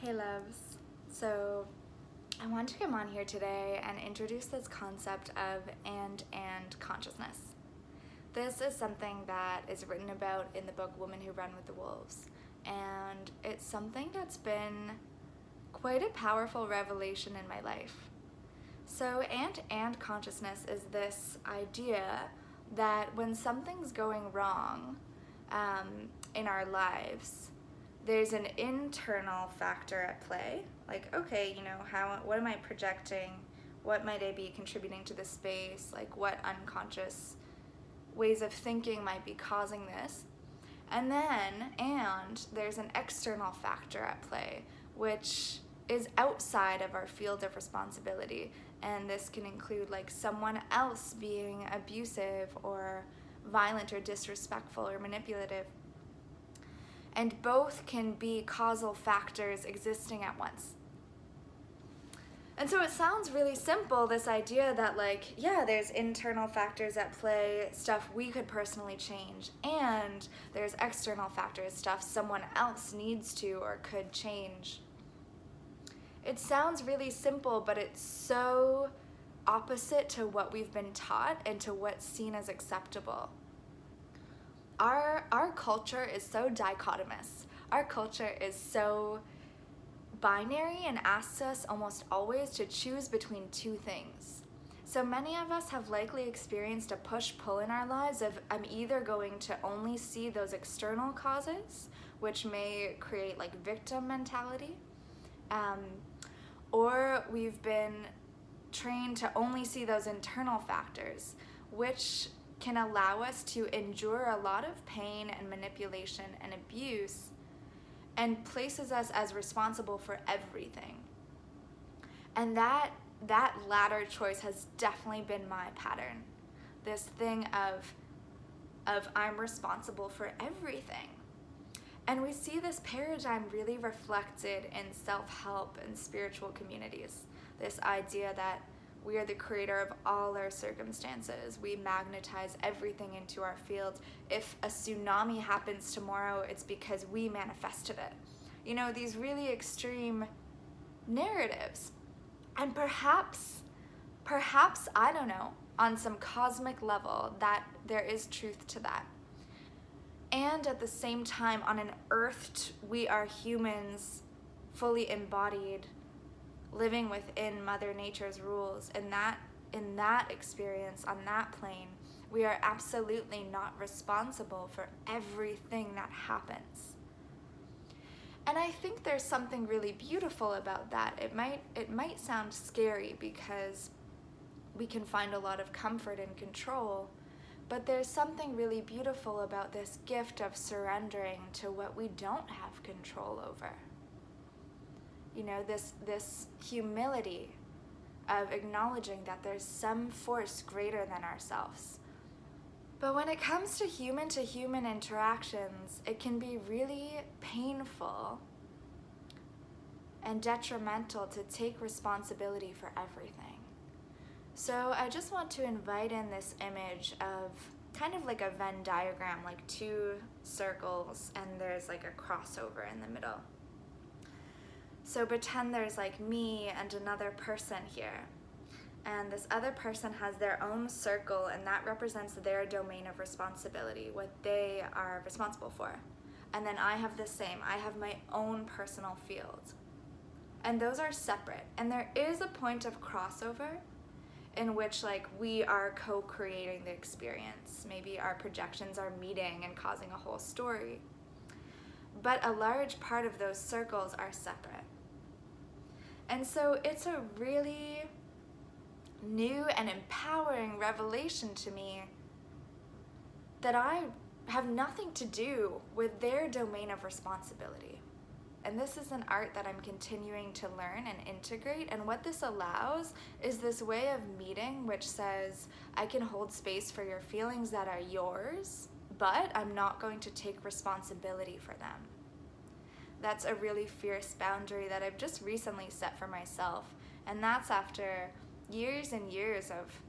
Hey loves. So I want to come on here today and introduce this concept of and consciousness. This is something that is written about in the book Women Who Run with the Wolves, and it's something that's been quite a powerful revelation in my life. So and consciousness is this idea that when something's going wrong in our lives, there's an internal factor at play. Like, okay, what am I projecting? What might I be contributing to the space? Like, what unconscious ways of thinking might be causing this? And there's an external factor at play, which is outside of our field of responsibility. And this can include like someone else being abusive or violent or disrespectful or manipulative. And both can be causal factors existing at once. And so it sounds really simple, this idea that there's internal factors at play, stuff we could personally change, and there's external factors, stuff someone else needs to or could change. It sounds really simple, but it's so opposite to what we've been taught and to what's seen as acceptable. Our culture is so dichotomous. Our culture is so binary and asks us almost always to choose between two things. So many of us have likely experienced a push-pull in our lives of I'm either going to only see those external causes, which may create like victim mentality, or we've been trained to only see those internal factors, which can allow us to endure a lot of pain and manipulation and abuse and places us as responsible for everything. And that latter choice has definitely been my pattern. This thing of I'm responsible for everything. And we see this paradigm really reflected in self-help and spiritual communities. This idea that we are the creator of all our circumstances. We magnetize everything into our field. If a tsunami happens tomorrow, it's because we manifested it. These really extreme narratives. And perhaps, I don't know, on some cosmic level, that there is truth to that. And at the same time, on an earth, we are humans fully embodied, living within Mother Nature's rules. And in that experience, on that plane, we are absolutely not responsible for everything that happens. And I think there's something really beautiful about that. It might sound scary because we can find a lot of comfort in control, but there's something really beautiful about this gift of surrendering to what we don't have control over. This humility of acknowledging that there's some force greater than ourselves. But when it comes to human interactions, it can be really painful and detrimental to take responsibility for everything. So I just want to invite in this image of kind of like a Venn diagram, like two circles, and there's like a crossover in the middle. So pretend there's like me and another person here. And this other person has their own circle, and that represents their domain of responsibility, what they are responsible for. And then I have the same. I have my own personal field. And those are separate. And there is a point of crossover in which we are co-creating the experience. Maybe our projections are meeting and causing a whole story. But a large part of those circles are separate. And so it's a really new and empowering revelation to me that I have nothing to do with their domain of responsibility. And this is an art that I'm continuing to learn and integrate. And what this allows is this way of meeting which says, I can hold space for your feelings that are yours, but I'm not going to take responsibility for them. That's a really fierce boundary that I've just recently set for myself. And that's after years and years of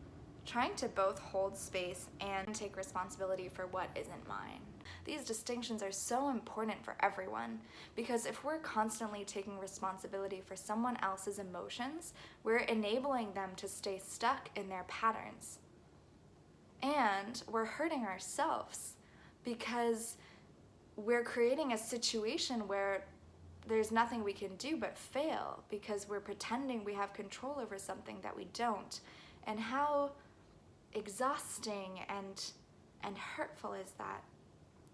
trying to both hold space and take responsibility for what isn't mine. these distinctions are so important for everyone, because if we're constantly taking responsibility for someone else's emotions, we're enabling them to stay stuck in their patterns. And we're hurting ourselves because we're creating a situation where there's nothing we can do but fail because we're pretending we have control over something that we don't. And how exhausting and hurtful is that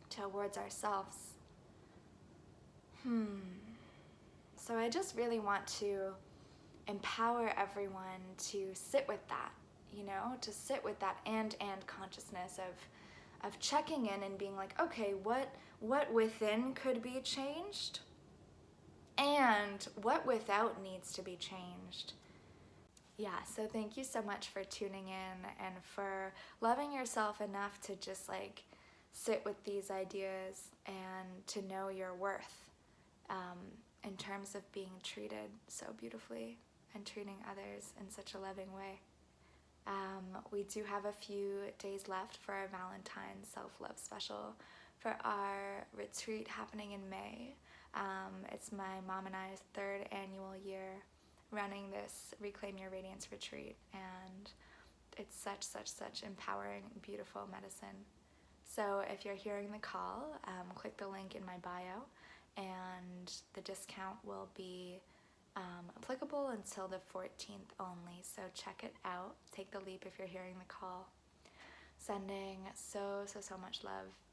towards ourselves? So I just really want to empower everyone to sit with that, to sit with that and consciousness of checking in and being like, okay, what within could be changed? And what without needs to be changed. Yeah, so thank you so much for tuning in and for loving yourself enough to just sit with these ideas and to know your worth in terms of being treated so beautifully and treating others in such a loving way. We do have a few days left for our Valentine's Self-Love Special for our retreat happening in May. It's my mom and I's 3rd annual year running this Reclaim Your Radiance retreat, and it's such empowering, beautiful medicine. So if you're hearing the call, click the link in my bio, and the discount will be applicable until the 14th only, so check it out. Take the leap if you're hearing the call. Sending so much love